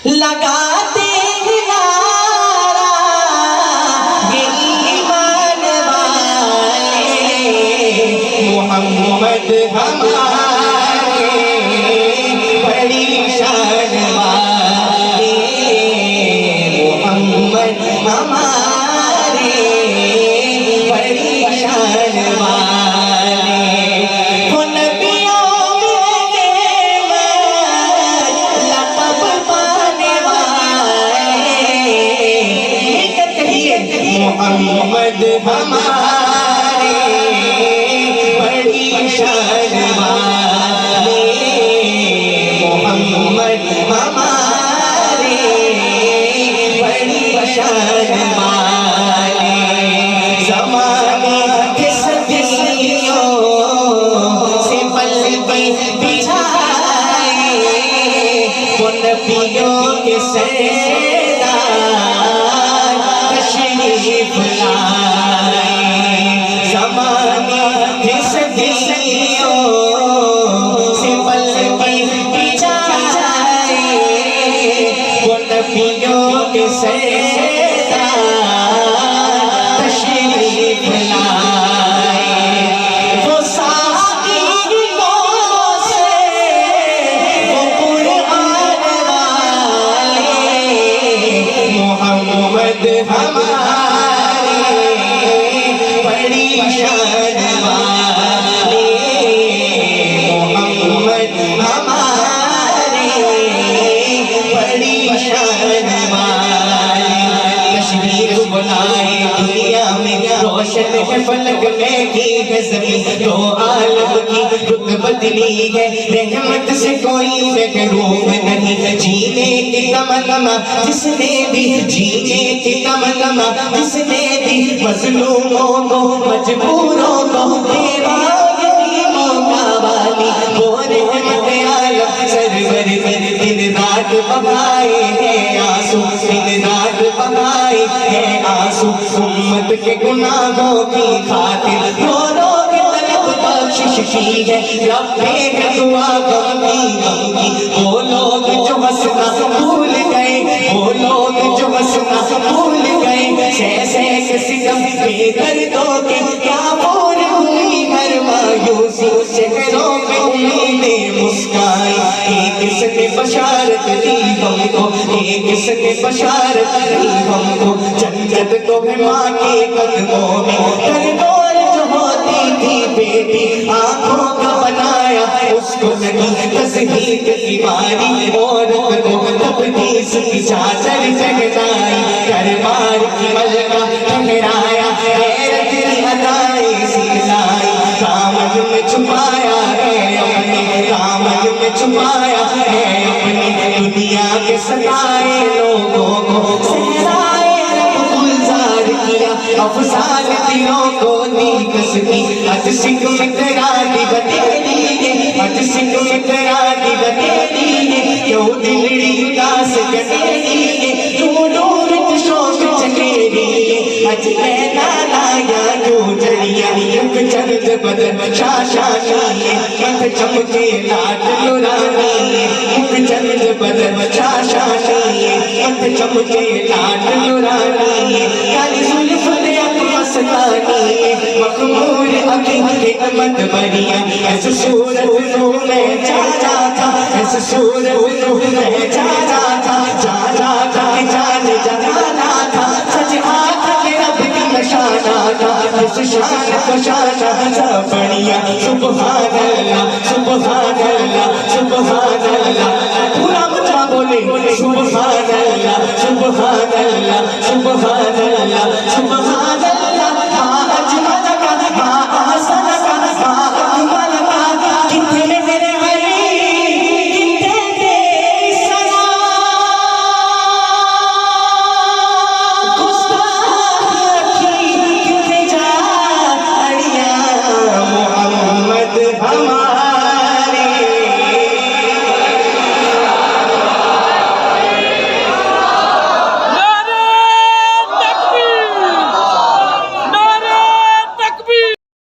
لگاتے ہیں نعرہ یہ ایمان والے، محمد ہمارے بڑی شان والے، محمد ہمارے بڑی شان والے، وہ نبیوں میں لقب پانے والے، محمد ہمارے بڑی شان والے، محمد ہمارے بڑی شان والے، زمانے کے صدیوں سے پلوی بچھائے، وہ نبیوں کے سردار تشریف لائے، زمانے کے صدیوں سے پلوی بچھائے، وہ نبیوں کے سردار تشریف لائے، وہ ساقی سے وہ قرآن والے، محمد ہمارے بڑی شان والے، محمد ہمارے بڑی شان والے، تشریف بلائے دنیا میں، روشن ہے فلک میں کی ہے زمین، دو عالم کی رتبت لی ہے، رحمت سے کوئی محروم نہیں، جینے کی تمنا جس نے دی، جینے کی تمنا جس نے دی، مظلوموں کو مجبوروں کو دیوا یتیموں کا والی، وہ رحمت عالم سرور دن رات بہائے ہیں آنسو، دن رات بہائے ہیں آنسو، امت کے گناہوں کی خاطر رو رو کے طلب بخشش کی ہے، رب نے دعا غم کی، وہ لوگ جو ہنسنا بھول گئے، وہ لوگ جو ہنسنا بھول گئے، سہ ستم بے دردوں کے کیا پور ہوئی ہر مایوسی، چہروں پہ امیدیں مسکرائی، ایک کس نے بشارت دی ہم کو، ایک کس نے بشارت دی ہم کو، جنت تو ہے ماں کے قدموں میں، کردور جو ہوتی تھی بیٹی آنکھوں کا بنایا، اس کو لگی تزہید کی ماری، عورت کو تبدیس کی چادر پہنائی، دربار کی ملکہ ٹھہرایا، غیرت کی ادائیں سکھلائی، دامن میں چھپایا ہے اپنے، دامن میں چھپایا ہے اپنے، دنیا کے ستائے لوگوں کو صحرائے رب گلزار کیا، افضال دلوں کو دی کسکی، اج سکھ مترادی بتیری، اج سکھ مترادی بتیری، کیوں دلڑی اداس کٹیری، کیوں نور شوق چکیری، اج میدان آیا کیوں جڑیا، یک چند بدن شاشانی، مت چمکے لاٹ نورانی، یک چند بدن شاشانی، مت چمکے لاٹ نورانی، کالی زلف مستانی، مخمور عقی حکمت مریم، ایسے صورت نو میں جانا تھا، ایسے صورت نو میں جانا تھا، جانا تھا کہ جان جانا تھا، سچ ہاتھ کے رب کی نشانہ تھا، اس شان کو شانہ سا بڑھیا، سبحان اللہ سبحان اللہ سبحان اللہ، پورا مجمع بولے سبحان اللہ سبحان اللہ سبحان اللہ سبحان اللہ، محمد ہمارے